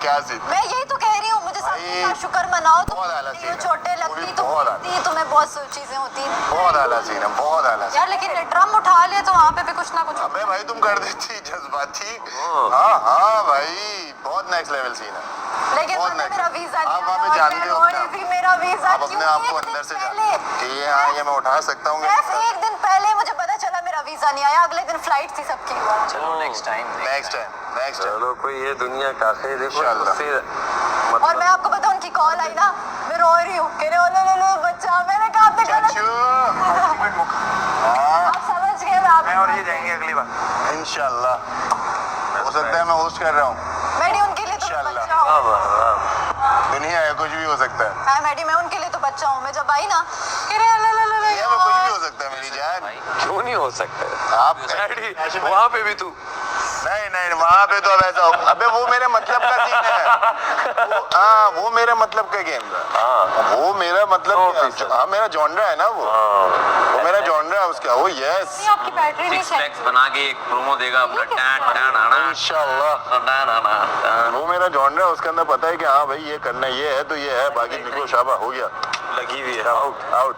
क्या सीन? मैं यही तो कह रही हूँ, मुझे सबका शुक्र मनाओ। बहुत आला सीन है। चोटें लगती तो बहुत मिलती, तुम्हें बहुत सी चीजें होती बहुत आला सीन है, बहुत आला सीन। यार, लेकिन ड्रम उठा लिया तो वहाँ पे भी कुछ ना कुछ। अबे भाई तुम कर देती जज्बाती। हाँ हाँ भाई, बहुत नेक्स्ट लेवल सीन है। लेकिन बहुत मैंने next मेरा level। वीजा आप नहीं वहाँ पे आया, जानते हो और अपने आप। भी मेरा वीजा आप अपने आप को अंदर से जानते हो कि ये हाँ ये मैं उठा सकता हूँ। सिर्फ एक दिन पहले मुझे पता चला मेरा वीजा नहीं आया, अगले दिन फ्लाइट थी सबकी। चलो नेक्स्ट टाइम चलो कोई ये दुनिया का है देखो इंशाल्लाह। उससे और मैं आपको बताऊं, उनकी कॉल आई ना, मैं रो रही हूँ, कह रहे हो लो बच्चा, मैंने कहा आपने गलत। आप समझ गए, मैं और ये जाएंगे अगली बार इंशाल्लाह। हो सकता है मैं होस्ट कर रहा हूँ। मैडी उनके लिए तो मैं इंशाल्लाह। बच्चा हूँ। दुनिया है, कुछ भी हो सकता है। हाँ मैडी, मैं उनके लिए तो बच्चा हूँ। मैं जब आई ना, कह रहे दुनिया में कुछ भी हो सकता है मेरी जान। क्यों नहीं हो सकता? आप वहाँ पे भी तू नहीं नहीं, वहाँ पे तो अब ऐसा अबे वो मेरे मतलब का सीन है। हाँ वो मेरे मतलब का गेम है। वो मेरा मतलब हाँ मेरा जॉनरा है ना वो मेरा जॉनरा है उसका। वो यस आपकी बैटरी नहीं सिक्स है। पैक्स बना के एक प्रोमो देगा अपना टान इंशाल्लाह। वो मेरा जॉनरा है, उसके अंदर पता है कि हाँ भाई ये करना ये है तो ये है, बाकी निकलो शाबा हो गया, लगी हुई है आउट आउट।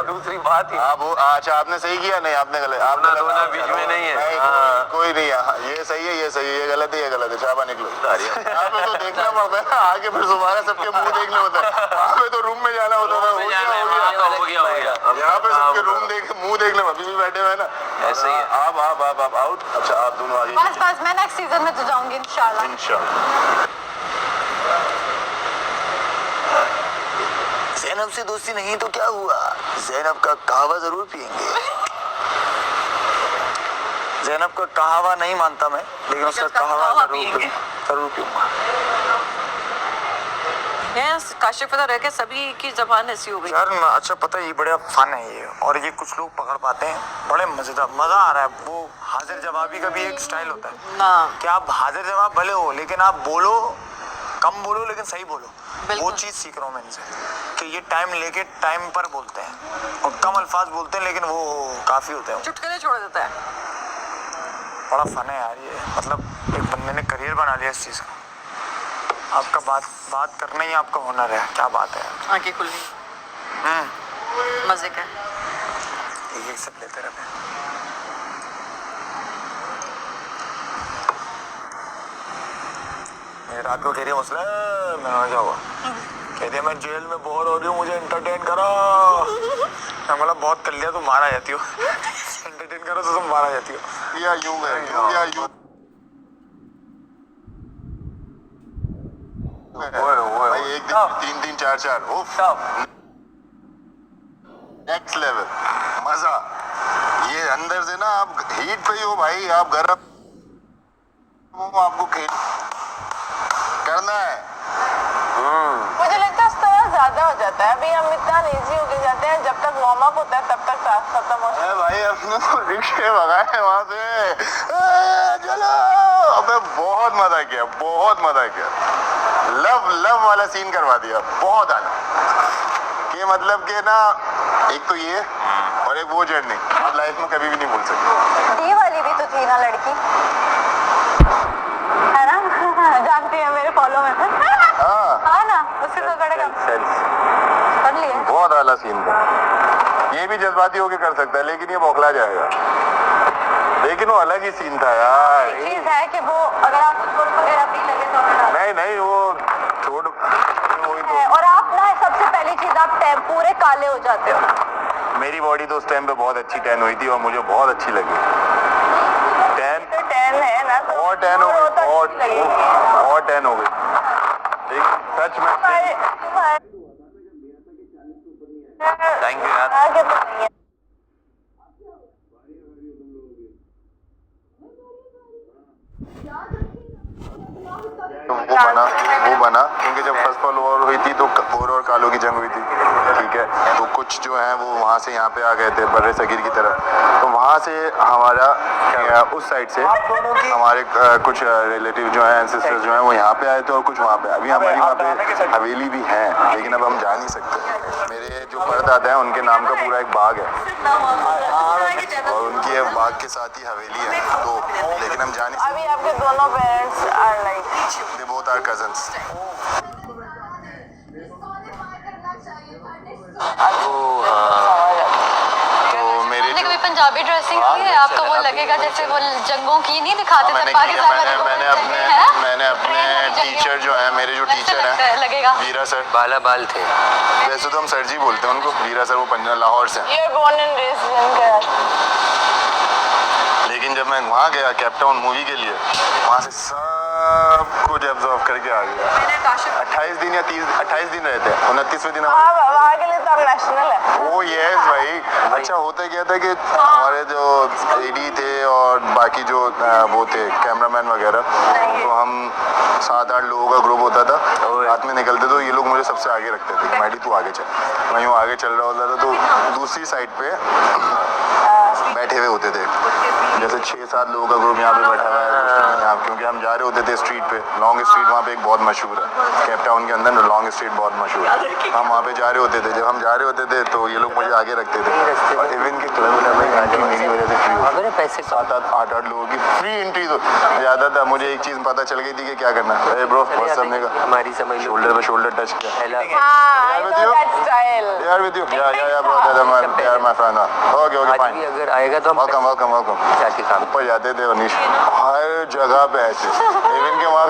दूसरी बात ही आप वो अच्छा आपने सही किया नहीं, आपने गलत, आपने अपना दोना बीच में नहीं है। हाँ। कोई नहीं है, ये सही है ये सही है, ये गलत है ये गलत है, शाबा निकलो। यहाँ पे तो देखना पड़ता है ना, आगे फिर दोबारा सबके मुंह देखने होता है। वहाँ पे तो रूम में जाना होता है, हो गया। यहाँ पे सबके रूम देख मुंह देखने में अभी भी बैठे हुए हैं ना, ऐसे ही है। आप आउट। अच्छा आप दोनों आगे बस मैं नेक्स्ट सीजन में तो जाऊंगी इंशाल्लाह। इंशाल्लाह। ज़ैनब से दोस्ती नहीं तो क्या हुआ, ज़ैनब का कहवा जरूर पियेंगे। ज़ैनब का कहवा नहीं मानता मैं, लेकिन उसका कहवा जरूर पीऊंगा। काशिफ पता रह के सभी की जबान ऐसी हो गई यार अच्छा पता है ये बड़ा फन है ये, और ये कुछ लोग पकड़ पाते हैं, बड़े मजेदार, मजा आ रहा है। वो हाजिर जवाबी का भी एक स्टाइल होता है ना, कि आप हाजिर जवाब भले हो लेकिन आप बोलो कम बोलो लेकिन सही बोलो। वो चीज़ सीख रहा हूँ मैं इनसे कि ये टाइम लेके टाइम पर बोलते हैं और कम अल्फाज बोलते हैं, लेकिन वो काफ़ी होते हैं। चुटकुले छोड़ देता है। बड़ा फन है यार ये, मतलब एक बंदे ने करियर बना लिया इस चीज़ का। आपका बात करना ही आपका हुनर है, क्या बात है। आंखें खुल गई, मजे का। एक सब लेते रहते हैं। ये रात को कह रही है मसला है, मैं क्या हुआ, कहती है मैं जेल में बोर हो रही हूँ, मुझे एंटरटेन करो। मैं बोला बहुत कर लिया, तुम मारा जाती हो। एंटरटेन करो तो तुम मारा जाती हो। या यूं है भाई, एक दिन 3 4 उफ नेक्स्ट लेवल मजा। ये अंदर से ना आप हीट पे ही हो भाई, आप गर्म हो, आपको खेल करना है। मुझे लगता है थोड़ा ज्यादा हो जाता है। अभी हम इतना लेजी हो के जाते हैं, जब तक वार्म अप होता है तब तक टास्क खत्म हो जाता है। भाई अपने को रिक्शे भगाए वहां से, चलो। अबे बहुत मजा किया, लव वाला सीन करवा दिया, बहुत आला। कि मतलब कि ना एक तो ये और एक वो जर्नी आप लाइफ में कभी भी नहीं भूल सकते। डी वाली भी तो थी ना लड़की, है ना? जानती है, मेरे फॉलो में हाँ ना, उससे तो कड़ेगा कर लिए। बहुत आला सीन था। ये भी जज्बाती होके कर सकता है, लेकिन ये बौखला जाएगा। लेकिन वो अलग ही सीन था यार। चीज है कि वो अगर आपको चोट वगैरह भी लगे तो नहीं वो छोड़ वही तो। और आप ना सबसे पहली चीज आप पूरे काले हो जाते हो। मेरी बॉडी तो उस टाइम पे बहुत अच्छी टैन हुई थी और मुझे बहुत अच्छी लगी। टैन है ना, और टैन हो गई, और टैन हो गई, लेकिन सच में थैंक यू यार। आगे तो नहीं है। वो बना क्योंकि जब फर्स्ट वॉर हुई थी तो गोर और कालों की जंग हुई थी। ठीक है। तो कुछ जो हैं वो वहाँ से यहाँ पे आ गए थे बर्रे सगीर की तरफ, तो वहाँ से हमारा उस साइड से हमारे कुछ रिलेटिव जो हैं, एंसेस्टर्स जो हैं वो यहाँ पे आए थे और कुछ वहाँ पे। अभी हमारी वहाँ पे हवेली भी है, लेकिन अब हम जा नहीं सकते। मेरे जो परदादा हैं उनके नाम का पूरा एक बाग है और उनकी बाग के साथ ही हवेली है, तो लेकिन हम जा नहीं सकते। अभी आपके दोनों parents are like They both are cousins. तो मेरे आपने कभी पंजाबी ड्रेसिंग की है? आपको वो लगेगा जैसे वो जंगों की नहीं दिखाते थे पाकिस्तान वाले लोग? मैंने अपने टीचर जो है, मेरे जो टीचर हैं लगेगा वीरा सर, बाला बाल थे। वैसे तो हम सर जी बोलते हैं उनको, वीरा सर वो पंजाब लाहौर से हैं। You are born and raised in Karachi. लेकिन जब मैं वहाँ गया केप टाउन मूवी के लिए, वहाँ से सब कुछ एब्जॉर्व करके आ गया। 28 दिन या 28 दिन रहते हैं, 29वें दिन वहाँ के लिए तो आप नेशनल है। वो यस भाई। अच्छा होता क्या था कि हमारे जो एडी थे और बाकी जो वो थे कैमरामैन वगैरह, तो हम 7-8 लोगों का ग्रुप होता था, रात में निकलते तो ये लोग मुझे सबसे आगे रखते थे कि मैडी तू आगे चल। मैं यूँ आगे चल रहा होता था तो दूसरी साइड पे बैठे हुए होते थे, जैसे 6-7 लोगों का ग्रुप यहाँ पे बैठा हुआ है यहाँ, क्योंकि हम जा रहे होते थे स्ट्रीट पे। लॉन्ग स्ट्रीट वहाँ पे एक बहुत मशहूर है केप टाउन के अंदर, लॉन्ग स्ट्रीट बहुत मशहूर है। हम वहाँ पे जा रहे होते थे, जब हम जा रहे होते थे तो ये लोग मुझे आगे रखते थे। और इवन के क्लब में आज मेरी वजह से फ्री हो पैसे 7-8 लोगों की फ्री एंट्री तो ज़्यादा था। मुझे एक चीज़ पता चल गई थी कि क्या करना है। अरे ब्रो सबने का हमारी समझ शोल्डर पे शोल्डर टच किया। हाँ, I know that style. They are with you. Yeah, bro. They are my friend. Okay, आज fine. भी अगर आएगा तो हम वेलकम। जाके काम ऊपर जाते थे अनीश, हर जगह पे ऐसे। इवन के वहाँ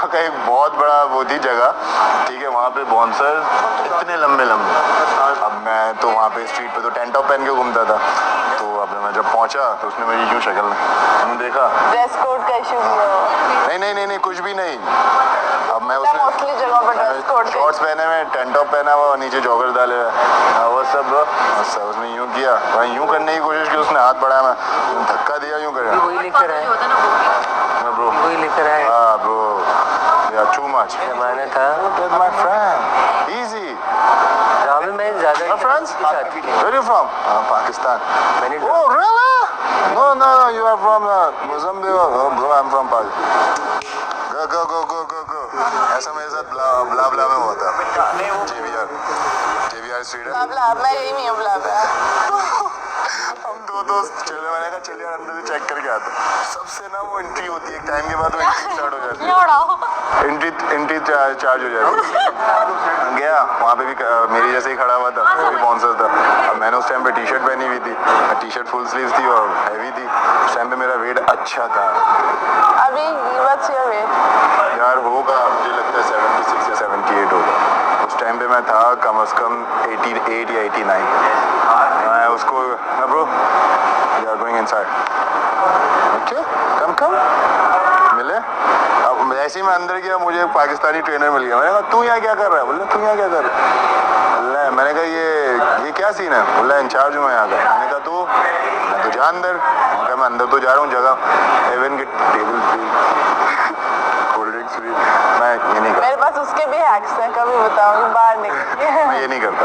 का एक बहुत बड़ा वो थी जगह, ठीक है, वहाँ पे बाउंसर इतने लंबे। अब मैं तो वहाँ पे स्ट्रीट पे तो टेंट टॉप पहन के घूमता था, तो अब मैं जब पहुँचा तो उसने मेरी यूँ शक्ल मैंने देखा। ड्रेस कोड का इशू भी हो। नहीं कुछ भी नहीं। अब मैं मोस्टली जगह पर ड्रेस कोड शॉर्ट्स पहने हुए, टेंट टॉप पहना हुआ और नीचे जॉगर्स डाले हुए, वो सब उसने यूँ किया, वहीं यूँ करने की कोशिश की, उसने हाथ बढ़ाया, मैं धक्का दिया, यूँ कर वही लेकर आए ब्रो, वही लेकर आए। हाँ ब्रो, यार टू मच जमाना था माय फ्रेंड इजी। राहुल मैं ज़्यादा friends where you from? Pakistan. मैंने Oh really? No, you are from Mozambique. Oh bro, I'm from Pakistan. Go. ऐसा मेरे साथ ब्ला में हुआ था। JVR स्ट्रीट है। ब्ला मैं यही नहीं हूँ ब्ला। हम दो दोस्त चले, मैंने कहा चलिए अंदर से चेक करके आते। सबसे ना वो एंट्री होती है, एक टाइम के बाद वो एंट्री स्टार्ट हो जाती है, एंट्री चार्ज हो जाती है। गया वहाँ पे भी मेरी जैसे ही खड़ा हुआ था, वो भी बाउंसर था। अब मैंने उस टाइम पे टी शर्ट पहनी हुई थी, टी-शर्ट फुल स्लीव थी और हैवी थी। उस टाइम पे मेरा वेट अच्छा था। अभी what's your weight? यार होगा मुझे लगता है 76 या 78 होगा। उस टाइम पे मैं था कम से कम 88 या 89। मैं उसको bro we are going inside, okay कम मिले। अब जैसे ही मैं अंदर गया मुझे एक पाकिस्तानी ट्रेनर मिल गया। मैंने कहा तू यहाँ क्या कर रहा है? बोले तू यहाँ क्या कर रहा है? मैंने कहा ये क्या सीन है? बोला इंचार्ज हूँ मैं यहाँ का। मैंने कहा तू? मैं तो जा अंदर। मैं कहा मैं अंदर तो जा रहा हूँ, जगह एवन के table free, cold drinks free. मैं ये नहीं करता। मेरे पास उसके भी हैक्स हैं, कभी बताऊंगी बाहर निकल। मैं ये नहीं करता,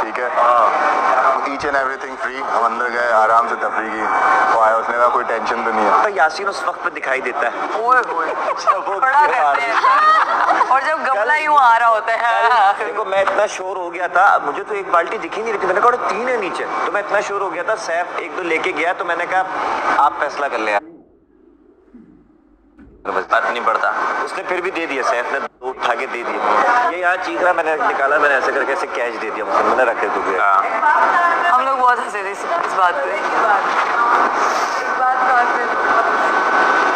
ठीक है। Each and everything free. हम अंदर गए, आराम से तफरी की, वो आया, उसने कहा कोई टेंशन तो नहीं है। तो यासीन उस वक्त पे दिखाई देता है खड़ा रहते हैं और जब गमला यूं आ रहा होता है। देखो मैं इतना शोर हो गया था, मुझे तो एक बाल्टी दिखी नहीं रही थी। मैंने कहा 3 है नीचे, तो मैं इतना शोर हो गया था। सैफ 1-2 लेके गया, तो मैंने कहा आप फैसला कर ले। बस बात नहीं पड़ता। उसने फिर भी दे दिया, सैफ ने 2 उठा के दे दिए। ये यहाँ चीख रहा, मैंने निकाला, मैंने ऐसे करके ऐसे कैच दे दिया, मतलब मैंने रखे तो हम लोग बहुत हंसे थे इस बात पे। एक बात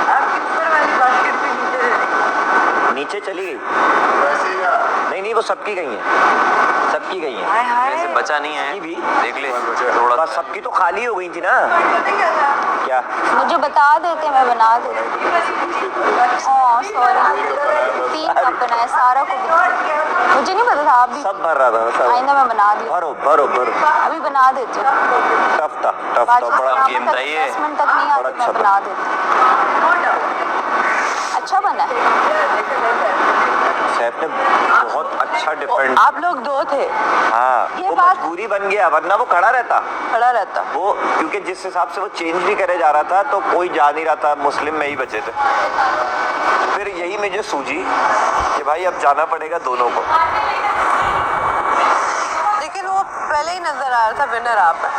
आपकी ऊपर वाली बास्केट पे नीचे चली गई। वैसे ही नहीं वो सबकी गई है, सबकी गई है। वैसे बचा नहीं है, भी देख ले थोड़ा। बस सबकी तो खाली हो गई थी ना। क्या मुझे बता देते, मैं बना देती। हाँ सॉरी, 3 कप बनाया, सारा को मुझे नहीं पता था। आप भी सब भर रहा था सब। आइंदा मैं बना दी, भरो अभी बना देती हूँ। टफ था बड़ा गेम था ये। 10 मिनट तक नहीं आती, मैं बना देती। अच्छा बना है। सैफ ने बहुत अच्छा डिफेंड। आप लोग दो थे, हाँ ये वो बात- मजबूरी बन गया, वरना वो खड़ा रहता खड़ा रहता। वो, क्योंकि जिस हिसाब से वो चेंज भी करे जा रहा था तो कोई जा नहीं रहा था, मुस्लिम में ही बचे थे। फिर यही मुझे सूझी कि भाई अब जाना पड़ेगा दोनों को। लेकिन वो पहले ही नजर आ रहा था विनर आप है।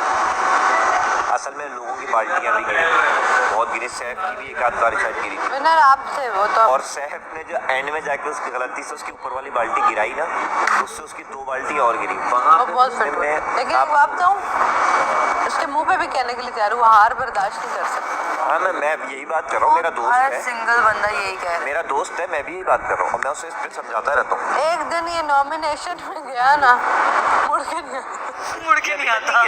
असल में लोगों की बाल्टियां भी गिरी, बहुत गिरी, सैफ की भी एक आध बार शायद गिरी थी। विनर आप थे वो तो। और सैफ ने जो एंड में जाके उसकी गलती से उसकी ऊपर वाली बाल्टी गिराई ना, उससे उसकी 2 बाल्टी और गिरी वहाँ वो पे बहुत मुस्लिम फिट ने हुआ। लेकिन आप- एक बात बताऊं, उसके मुंह पे भी कहने के लिए तैयार हूँ, हार बर्दाश्त नहीं कर सकता। हाँ मैं यही बात कर रहा हूँ, मेरा दोस्त हर है, सिंगल बंदा यही कह रहा है। मेरा दोस्त है, मैं भी यही बात कर रहा हूँ और मैं उसे इस पे समझाता रहता हूँ। एक दिन ये नॉमिनेशन में गया ना, मुड़ के नहीं आता।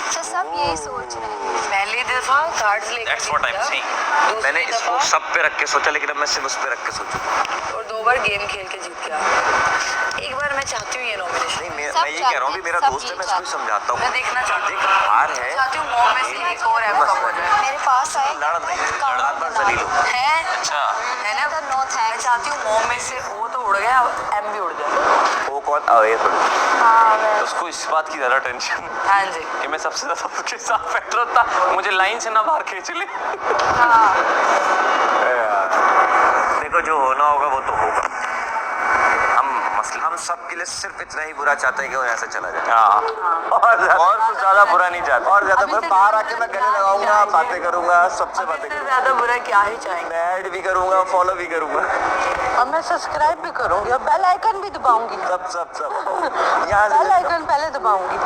अच्छा सब यही सोच रहे हैं। पहली दफा कार्ड्स लेके That's what I'm saying. मैंने इसको सब पे रख के सोचा, लेकिन अब मैं सिर्फ उस पे रख के सोचूं। और 2 बार गेम खेल के जीत गया। एक बार मैं चाहती हूँ ये नॉमिनेशन। नहीं मैं सब यही कह रहा हूँ, भी मेरा सब दोस्त है, मैं जीत इसको समझाता हूँ। मैं देखना चाहती हूँ। देख, हार है, चाहती हूँ मॉम में से एक और एम कम हो जाए। मेरे पास आए लड़ नहीं, लड़ बार जलील हो। है अच्छा है ना? नो मैं थैंक्स। चाहती हूँ मॉम में से वो तो उड़ गया, अब एम भी उड़ जाए। वो कौन अवे थोड़ी। हाँ मैं उसको इस बात की ज्यादा टेंशन हाँ जी। कि मैं सबसे ज्यादा उसके साथ बैठ रहा था, मुझे लाइन से ना बाहर खींच ले। देखो जो होना होगा वो तो होगा। हम सब के लिए सिर्फ इतना ही बुरा चाहते हैं कि वो यहाँ से चला जाए। हाँ और कुछ ज्यादा बुरा नहीं चाहते। और ज्यादा अभी मैं से बाहर आके मैं गले लगाऊंगा, बातें करूंगा, सबसे बातें इससे करूंगा, ज्यादा बुरा क्या ही चाहेंगे। मैं ऐड भी करूंगा, फॉलो भी करूंगा, और मैं सब्सक्राइब भी करूंगी और बेल आइकन भी दबाऊंगी। सब सब सब यहाँ बेल से आइकन पहले दबाऊंगी।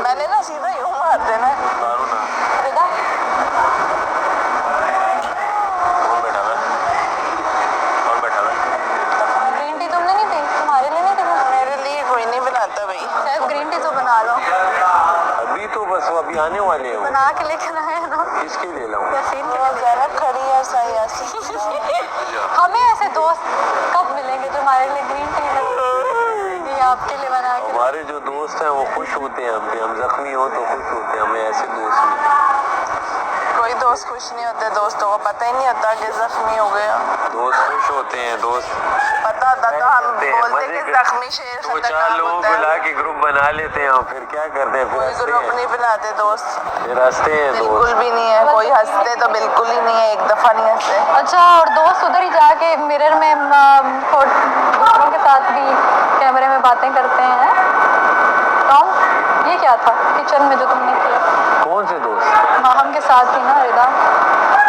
मैंने ना सीधा यूं मार देना है। मारू ना। बेटा कौन बैठा हुआ है? कौन बैठा हुआ है? ग्रीन टी तुमने नहीं पी? तुम्हारे लिए नहीं पी? मेरे लिए कोई नहीं बनाता भाई। शायद ग्रीन टी तो बना लो। अभी तो बस वो अभी आने वाले हैं वो। बना के लेकर आए ना। किसके ले लाऊं? यासीन के बहुत ज्यादा खड़ी है सही ऐसी। हमें ऐसे दोस्त कब मिलेंगे जो हमारे लिए ग्रीन टी ये आपके लिए बना के हमारे जो दोस्त हैं वो खुश होते हैं हम पे, हम जख्मी हो तो खुश होते हैं, हमें ऐसे दोस्त मिले। कोई दोस्त खुश नहीं होते, दोस्तों को पता ही नहीं होता कि जख्मी हो गया। दोस्त खुश होते हैं, दोस्त पता होता तो हम होते हैं, बोलते मजे कि कर- जख्मी शेर 2-4 खतरनाक लोगों होता को है। ला के ग्रुप बना लेते हैं और फिर क्या करते हैं, फिर कोई हंसते ग्रुप हैं, नहीं बनाते दोस्त, फिर हंसते हैं बिल्कुल दोस्त। भी नहीं है। कोई हंसते तो बिल्कुल ही नहीं है, एक दफा नहीं हंसे। अच्छा और दोस्त उधर ही जाके मिरर में दूसरों के साथ भी कैमरे में बातें करते हैं। टॉम ये क्या था किचन में जो तुमने किया? कौन से दोस्त? माहम के साथ ही ना रिदा।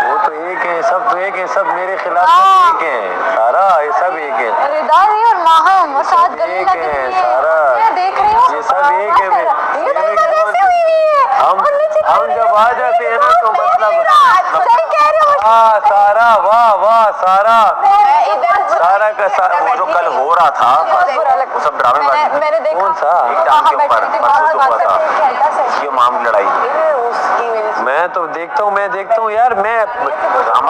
वो तो एक है, सब तो एक है, सब मेरे खिलाफ हाँ। एक है सारा, ये सब एक है। रिदा भी और माहम वो साथ सब गले एक लगे है, हुए हैं। सारा। मैं देख रही हूँ ये सब एक है, ये तो मेरे इधर कौन ऐसे से- हुई हुई है। हम और नीचे जब आ जाते हैं ना तो मतलब सही कह रहे हो। हाँ सारा, वाह वाह सारा, इधर सारा का सारा। वो जो कल हो रहा था बहुत बुरा लगा। वो सब ड्रामे मैंने देखा कौन सा? वो टांग वहाँ के बैठी ऊपर थी, परसों बात तो हुआ करते था। एक घंटा से। ये माम लड़ाई। उसकी वजह से मैं तो देखता हूँ, मैं देखता हूँ यार,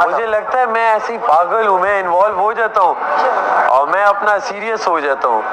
मुझे लगता है मैं ऐसी पागल हूँ, मैं इन्वॉल्व हो जाता हूँ और मैं अपना सीरियस हो जाता हूँ।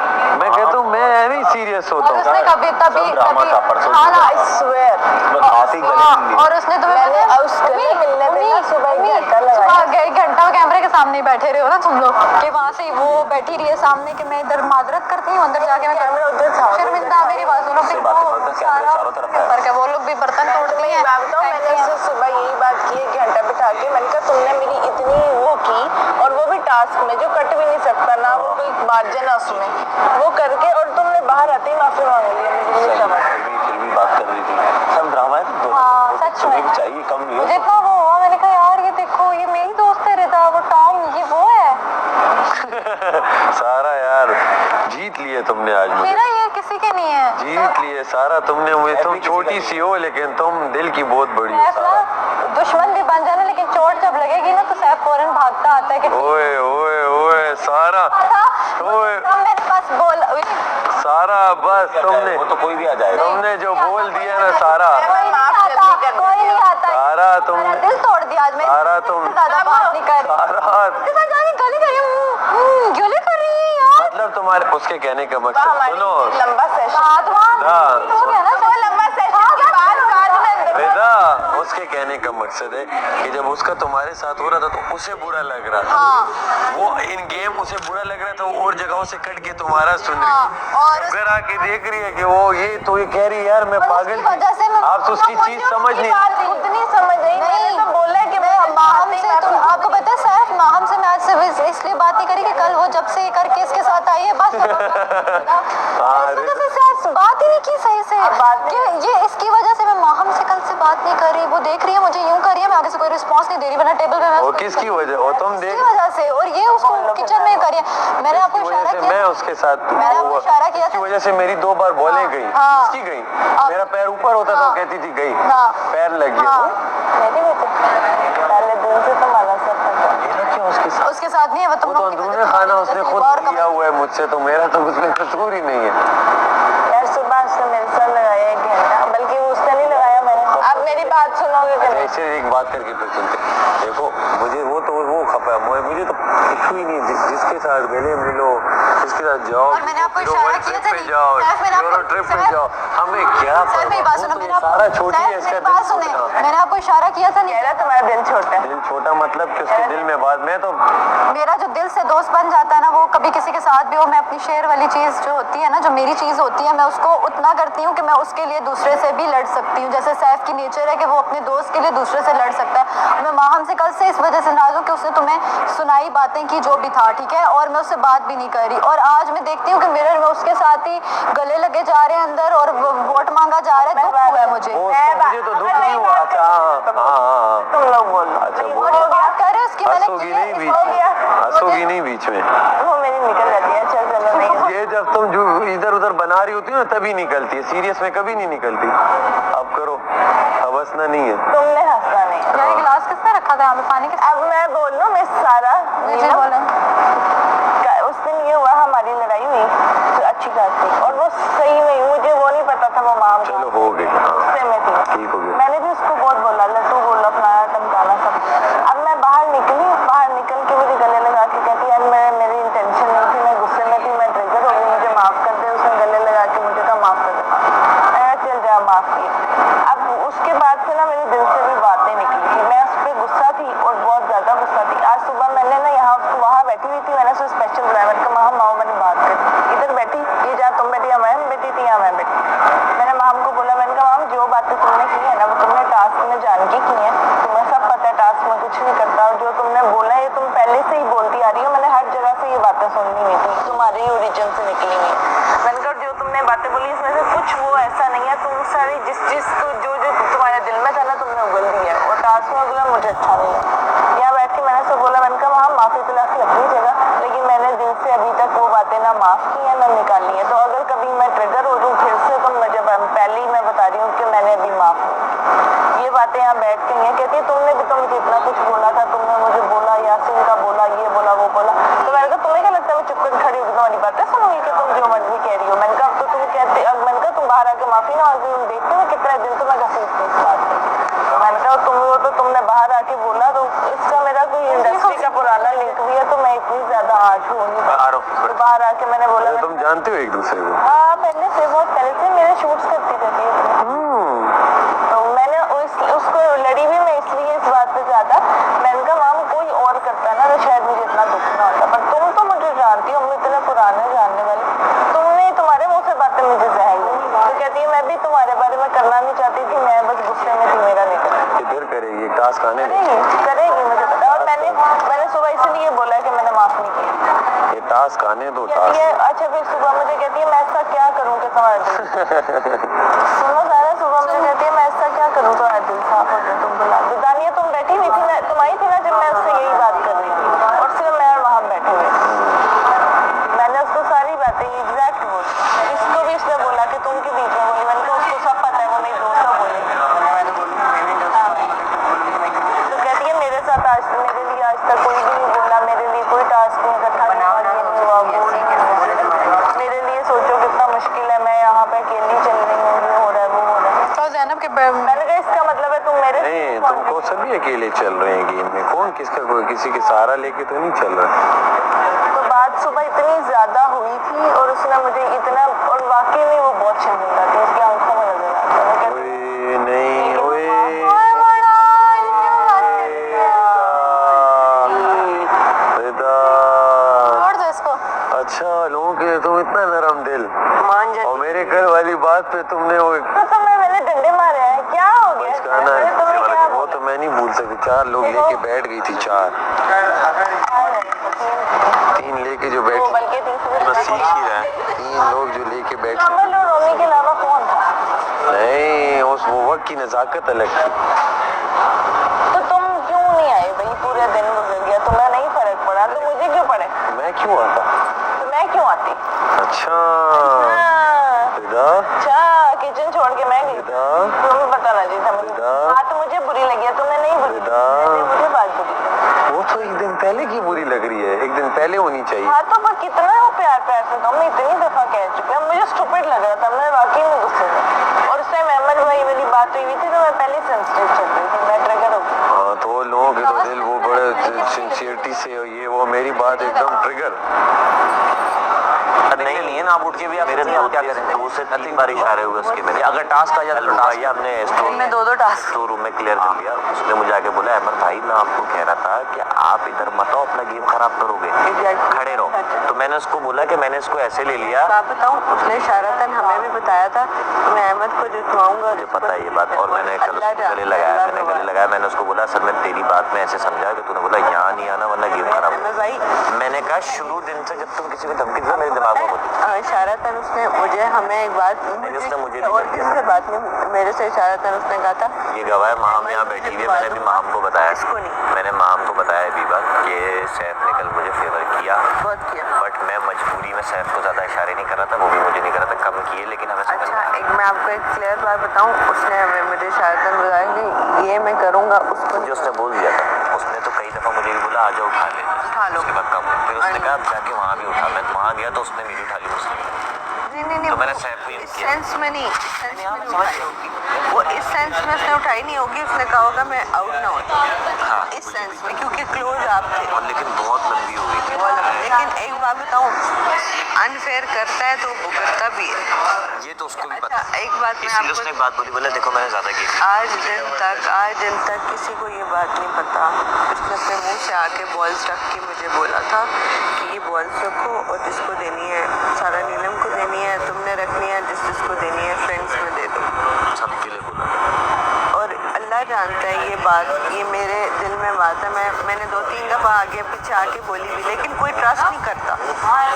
मैं कहता हूँ मैं ऐसे सीरियस होता और उसने हूँ। कभी तभी ड्रामा था परसों। हाँ ना I swear। खांसी गले हाँ, मिल ली। और उसने तुम्हें मैंने पता है, उस गले मिलने पे ना सुबह एक उम्मी, घंटा लगाया। सुबह एक घंटा कैमरे के सामने ही बैठे रहे हो ना तुम लोग कि वहाँ से वो बैठी रही है सामने कि मैं इधर माजरत करती हूँ अंदर जाके मैं कैमरा उधर था। शर्मिंदा मेरी बात सुनो फिर बातें वो करते हैं, सारा कैमरा चारों तरफ है। फर्क है वो लोग भी बर्तन तोड़ते मैं हैं बात बताऊं, मैंने फेंकते हैं। उससे सुबह यही बात की, 1 घंटा बिठा के मैंने कहा तुमने मेरी इतनी वो की, और वो भी टास्क में जो कट भी नहीं सकता ना, वो कोई मार्जिन है उसमें, वो करके, और तुमने बाहर आते ही माफी मांग ली। मुझे नहीं समझ। फिर भी बात कर रही थी, सब ड्रामा है तो हाँ, सच में। भी चाहिए, कम नहीं मुझे हो। इतना वो हुआ मैंने कहा यार ये देखो ये मेरी दोस्त है रिदा वो टॉम ये वो है सारा यार जीत लिए तुमने आज मुझे, मेरा ये किसी के नहीं है जीत लिए सारा तुमने मुझे। तुम छोटी सी हो लेकिन तुम दिल की बहुत बड़ी हो सैफ ना सारा। दुश्मन भी बन जाना लेकिन चोट जब लगेगी ना तो सैफ फौरन भागता आता है कि ओए ओए ओए सारा, ओए मेरे पास बोल सारा, बस तुमने वो तो कोई भी आ जाएगा। तुमने जो बोल दिया ना सारा, कोई नहीं आता सारा तुम, मेरा दिल तोड़ दिया आज मैं सारा तुम, ज्यादा बात नहीं कर सारा जाके गली कर रही है यार मतलब तुम्हारे उसके कहने का मकसद सुनो लंबा सेशन बात वहाँ हाँ। हो गया ना वो लंबा सेशन के बाद में अंदर रिदा, उसके कहने का मकसद मकसद है कि जब उसका तुम्हारे साथ हो रहा था तो उसे बुरा लग रहा था। हाँ। वो इन गेम उसे बुरा लग रहा था, वो और जगहों से कट के तुम्हारा सुन रही हाँ, थी। और घर आके देख रही है कि वो ये तो ये कह रही है यार मैं और पागल उसकी वजह से मैं आप तो उसकी चीज समझ नहीं। उतनी समझ नहीं, मैंने तो बोला है कि मैं माहम से तुम आपको पता है सैफ माहम से मैं आज से इसलिए बात नहीं करी कि कल वो जब से करके इसके साथ आई है बस अरे इसकी वजह से सैफ बात ही नहीं की सही से कि ये इसकी वजह से मैं माहम से कल से बात नहीं कर रही, वो देख रही है मुझे यूं कर रही है, मैं आगे से कोई रिस्पांस नहीं दे रही, वरना टेबल पे मैं वो किसकी वजह, वो तुम देख इसकी वजह से, और ये उसको किचन में कर रही है। मैंने आपको इसकी वजह इशारा से किया, मैं उसके साथ मैंने आपको इशारा किया इसकी था। वजह से मेरी 2 बार बॉलें गई। हाँ। इसकी गई, मेरा पैर ऊपर होता था, वो कहती थी गई, हाँ। पैर लग गया। हाँ। मेरी बेटी पहले दिन से तुम्हारा सब पता है। मेरा क्या उसके साथ? उसके साथ नहीं है, वो तुम वो तो लोग की अंदरूनी वजह से खाना मेरी उसने वजह से खुद और किया हुआ है मुझसे, तो मेरा तो उसमें कसूर ही नहीं है। यार सुबह से मेरे साथ लगाया 1 घंटा, बल्कि वो उसने नहीं लगाया मैंने। अब मेरी बात सुनोगे कि नहीं? ऐसे एक बात करके फिर सुनते, देखो मुझे वो तो वो खपा है, मुझे तो इशू ही नहीं है, जिसके साथ गले मिलो, जिसके साथ जाओ, और मैंने आपको इशारा किया था पे नहीं। जाओ, सैफ, मैंने यूरो आपको- ट्रिप पे सैफ- जाओ, हमें क्या सैफ मेरी बात सुनो, मैंने सारा आपको छोटी है, सैफ, इसका मेरी दिल बात सुने, छोटा। मैंने आपको इशारा किया था नहीं। कह रहा तुम्हारा दिल छोटा है। दिल छोटा मतलब कि उसके दिल में बात, मैं तो मेरा जो दिल से दोस्त बन जाता है ना, वो कभी किसी के साथ भी हो, मैं अपनी शेयर वाली चीज़ जो होती है ना, जो मेरी चीज़ होती है, मैं उसको उतना करती हूँ कि मैं उसके लिए दूसरे से भी लड़ सकती हूँ। जैसे सैफ की नेचर है कि वो अपने दोस्त के लिए दूसरे से लड़ सकता है। मैं माहम से कल से इस वजह से नाराज़ हूँ कि उसने तुम्हें सुनाई बातें की जो भी था, ठीक है, और मैं उससे बात भी नहीं कर रही, और आज मैं देखती हूँ कि मिरर में उसके साथ ही गले लगे जा रहे हैं अंदर, और वोट मांगा जा रहा है। दुख हुआ है मुझे। मुझे तो दुख नहीं हुआ। अच्छा हाँ, तुम लोग बोलो। अच्छा और जो बात कर रहे हो उसकी मैंने हंसोगी की है, नहीं बीच हो में, गया। हंसोगी नहीं बीच में। वो मेरी निकल जाती है। अच्छा चलो नहीं ये जब तुम जो इधर उधर बना रही होती हो ना तभी निकलती है, सीरियस में कभी नहीं निकलती। अब करो, अब हंसना नहीं है। तुमने हंसना नहीं। यार ये गिलास किसने रखा था यहाँ पे पानी के? अब मैं बोल लूँ मिस सारा जी बोले। उस दिन ये हुआ हमारी लड़ाई हुई तो अच्छी खासी, और वो सही में मुझे वो नहीं पता था वो माम चलो हो गई, हाँ गुस्से में थी। ठीक हो गया। मैंने भी उसको बहुत बोला लट्टू बोला फलाना टमकाना सब। अब मैं बाहर निकली, बाहर निकल के मुझे गले लगा के कहती यार मेरी इंटेंशन नहीं थी, मैं गुस्से में थी, मैं ट्रिगर हो गई, मुझे माफ कर दे। उसने गले लगा के मुझे कहा माफ कर दे। मैंने चल जा माफ किया। अब उसके बाद से ना मेरे दिल से भी बातें निकली थी, मैं उस पर गुस्सा थी और बहुत ज्यादा गुस्सा थी। आज सुबह मैंने ना यहाँ वहाँ बैठी हुई थी, मैंने उसको स्पेशल बुलाया, मैंने कहा माम आओ मैंने बात करी। इधर बैठी, ये जहाँ तुम बैठी मैं बैठी थी, यहाँ मैं बैठी। मैंने माम को बोला, मैंने कहा माम जो बातें तुमने की है ना वो तुमने टास्क में जान के की है, तुम्हें सब पता है टास्क में कुछ नहीं करता, और जो तुमने बोला है तुम पहले से ही बोलती आ रही हो, मैंने हर जगह से ये बातें सुननी हुई थी, तुम्हारे ही ओरिजिन से निकली हुई। मैंने कहा जो तुमने बातें बोली इसमें से कुछ वो ऐसा नहीं है, तुम सारी जिस चीज को जो जो तुम्हारे दिल में था ना तुमने उगल दिया है, और टास्क में उगला मुझे अच्छा नहीं लगा। यहाँ बैठ के मैंने सब बोला, मैंने कहा वहाँ माफी तलाफी अपनी जगह, लेकिन मैंने दिल से अभी तक वो बातें ना माफ की है ना निकाली है, तो अगर कभी मैं ट्रिगर हो जाऊँ फिर से तो मुझे पहले ही मैं बता रही हूँ कि मैंने अभी माफ की। ये बातें यहाँ बैठ के हैं, कहती है तुमने भी तो मुझे इतना कुछ बोला था, तुमने मुझे बोला यासीन का बोला, ये बोला वो बोला, तो मैंने कहा तुम्हें क्या लगता है वो चुप कर खड़ी होगी तुम्हारी बातें सुनूंगी कि तुम जो मर्जी कह रही हो। मैंने कहा अब तो तुम कहते, अब मैंने कहा तुम बाहर आके माफी ना मांगती, तुम देखते हो कितना दिन तो मैं घसीटती इस बात को। मैंने कहा तुम वो तो तुमने बाहर आके बोला, तो इसका मेरा कोई इंडस्ट्री का पुराना लिंक भी है, तो मैं इतनी ज्यादा आर्ट हूँ तो बाहर आके मैंने बोला। अच्छा, तुम जानते हो एक दूसरे को? हाँ पहले से, बहुत पहले से मेरे शूट्स करती रहती है, तो मैंने उसको लड़ी भी मैं इसलिए इस बात पे ज्यादा, मैंने कहा माम कोई और करता ना तो शायद मुझे इतना दुख ना होता, पर तुम तो मुझे जानती हो, हम इतने पुराने जानने वाले, तुमने तुम्हारे मुंह से बातें मुझे जहर दी। तो कहती है मैं भी तुम्हारे बारे में करना नहीं चाहती थी, मैं बस गुस्से में थी, मेरा निकल किधर करेगी टास्क आने में? करेगी मुझे पता, और मैंने सुबह इसलिए बोला कि मैंने माफ नहीं किया। ये टास्क आने दो, कहती है टास्क। अच्छा फिर सुबह मुझे कहती है मैं ऐसा क्या करूँ कि तुम्हारा दिल सुनो सारा, सुबह मुझे कहती है मैं ऐसा क्या करूँ तुम्हारा दिल साफ हो जाए, तुम बुला दो। दानिया तुम बैठी हुई थी, तुम आई थी ना जब मैं उससे यही बात कर रही थी, और सिर्फ मैं और वहाँ बैठे हुए थे। मैंने उसको सारी बातें एग्जैक्ट बोली, इसको भी इसने बोला कि तुम के बीच में बोली, मैंने कहा उसको सब पता है, वो मेरी दोस्त को बोली। तो कहती है मेरे साथ आज मेरे लिए आज तक कोई भी नहीं बोला, मेरे लिए कोई टास्क नहीं इकट्ठा मेरे लिए सोचो कितना मुश्किल है, मैं यहाँ पे अकेली चल रही हूँ, ये हो रहा है वो हो रहा है। तो ज़ैनब के मैंने कहा इसका मतलब है तुम मेरे नहीं, तुमको सभी अकेले चल रहे हैं गेम में, कौन किसका कोई किसी के सहारा लेके तो नहीं चल रहा। तो बात सुबह इतनी ज्यादा हुई थी और उसने मुझे इतना, और वाकई में वो बहुत शर्मिंदा थी, उसकी आंखों में नजर आता था। ओए नहीं, ओए अच्छा लोगों के तुम इतना नरम दिल मान जा और मेरे कल वाली बात पे तुमने वो तो तुम्हें मैंने डंडे मारे हैं, क्या हो गया? बचकाना मैंने तुम्हें क्या वो तो मैं नहीं भूल सकती। 4 लोग लेके बैठ गई थी, 4 3 लेके जो बैठ बल्कि बस सीख ही रहा है। 3 लोग जो लेके बैठ कमल और रोमी के अलावा कौन था? नहीं उस वो वक्त की नजाकत अलग थी। तो तुम क्यों नहीं आए भाई? पूरे दिन गुजर गया, तुम्हें नहीं फर्क पड़ा तो मुझे क्यों पड़े? मैं क्यों आता? तो मैं क्यों आती? अच्छा हाँ, फिदा अच्छा किचन छोड़ के मैं गई। फिदा तुम्हें बताना चाहिए था मुझे। बेटा। बात मुझे बुरी लगी है, तुम्हें नहीं बुरी बेटा। लगी, मुझे बात बुरी लगी। वो तो एक दिन पहले की बुरी लग रही है, एक दिन पहले होनी चाहिए। हाँ तो पर कितना वो प्यार प्यार से तुम इतनी दफा कह चुके हैं, मुझे स्टूपिड लग रहा था, मैं वाकई में गुस्से में। और उस टाइम अहमद भाई वाली बात हुई थी तो मैं पहले सेंसिटिव चल रही थी, मैं ट्रिगर हो गई। हाँ तो वो लोगों के तो दिल वो बड़े सिंसियरिटी से ये वो मेरी बात एकदम ट्रिगर। नहीं है ना, आप उठ के भी आप मेरे दो क्या करें, 2 से 3 बार इशारे हुए उसके मेरे। अगर टास्क आ जाता तो टास्क हमने मैं 2-2 टास्क स्टोर रूम में क्लियर कर लिया। उसने मुझे आके बोला अहमद भाई मैं आपको कह रहा था कि आप इधर मत आओ, अपना गेम खराब करोगे, खड़े रहो। तो मैंने उसको बोला कि मैंने इसको ऐसे ले लिया। बात बताऊं, उसने इशारतन हमें भी बताया था मैं अहमद को जितवाऊंगा। मुझे पता है ये बात, और मैंने कल उसको गले लगाया, मैंने उसको बोला सर मैं तेरी बात में ऐसे समझा कि तूने बोला यहाँ नहीं आना वरना गेम खराब हो। भाई मैंने कहा शुरू दिन से जब तुम किसी को धमकी दो मेरे दिमाग में होती इशारतन उसने मुझे हमें एक बात उसने मुझे भी और कर दिया। किससे बात नहीं, मेरे से इशारतन उसने कहा था ये गवाह माम यहाँ बैठी हुई है। मैंने भी माम को बताया, इसको नहीं। मैंने माम को बताया बीबा कि सैफ ने कल मुझे फेवर किया, बहुत किया। बट मैं मजबूरी में सैफ को ज़्यादा इशारे नहीं कर रहा था, वो भी मुझे नहीं कर रहा था, कम किए लेकिन हमें समझ अच्छा एक मैं आपको एक क्लियर बात बताऊं, उसने हमें मुझे इशारतन बताया कि ये मैं करूंगा, उसको मुझे उसने बोल दिया था। उसने तो कई दफ़ा मुझे भी बोला आ जाओ उठा ले, उठा लो। उसके बाद कम हुआ। फिर उसने कहा अब जाके वहाँ भी उठा, मैं वहाँ गया तो उसने मेरी उठा ली मुझसे। नहीं तो मैंने सैफ को यूज़ इस किया। सेंस में नहीं, इस सेंस में नहीं उठाई होगी वो, इस सेंस में उसने उठाई नहीं होगी, उसने कहा होगा मैं आउट ना होता। हाँ इस सेंस में क्योंकि क्लोज आप थे। और लेकिन बहुत लंबी हो गई थी। लेकिन एक बात बताऊं, अनफेयर करता है तो भुगतता भी है। ये तो उसको भी अच्छा पता, एक बात मैं इसलिए उसने आपको एक बात बोली, बोला देखो मैंने ज़्यादा की। आज दिन तक किसी को ये बात नहीं पता, उसने अपने मुंह से आके बॉल्स रख के मुझे बोला था कि ये बॉल्स रखो और जिसको देनी है सारा नीलम को देनी है, तुमने रखनी है, जिसको देनी है फ्रेंड्स में दे दो। सबके लिए बोला। और अल्लाह जानता है ये बात, ये मेरे दिल में बात है। मैंने 2-3 दफ़ा आगे पीछे आके बोली भी, लेकिन कोई ट्रस्ट नहीं करता।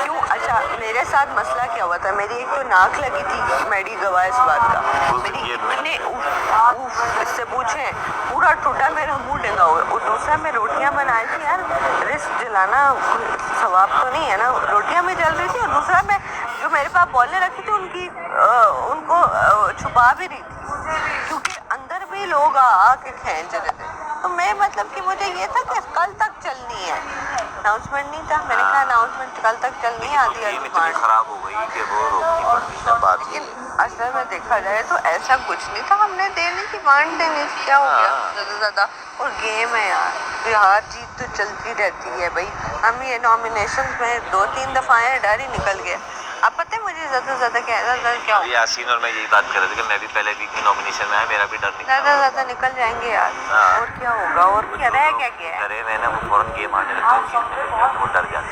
क्यों? अच्छा मेरे साथ मसला क्या हुआ था, मेरी एक तो नाक लगी थी, मेरी गवाह इस बात का, मेरी इतने इससे पूछें पूरा टूटा मेरा मुंह डेंगा हुआ। और दूसरा मैं रोटियां बनाई थी यार, रिस्क जलाना सवाब तो नहीं है ना, रोटियां में जल रही थी। और दूसरा मैं जो मेरे पास बॉलें रखी थी उनको छुपा भी रही थी क्योंकि अंदर भी लोग आके खींच रहे थे। तो मैं मतलब कि मुझे ये था कि कल तक चलनी है, अनाउंसमेंट नहीं था। मैंने कहा अनाउंसमेंट कल तक चलनी है, आधी गेम इतनी खराब हो गई कि वो रोकनी पड़ी ना बात ये। असल में देखा जाए तो ऐसा कुछ नहीं था, हमने देने की वांट देनी थी, क्या हो गया ज़्यादा ज़्यादा। और गेम है यार, तो हार जीत तो चलती रहती है भाई। हम ये नॉमिनेशन में 2-3 दफ़ा आए, डर ही निकल गया। अब पता है मुझे ज़्यादा क्या अभी यासीन और मैं यही बात कर रहे थे कि मैं भी पहले वीक में नॉमिनेशन में आया, मेरा भी डर निकला। ज़्यादा निकल जाएंगे यार। हाँ। और क्या होगा, और क्या रह क्या गया है। अरे मैंने वो फौरन गेम आने लगता है, वो डर जाता है।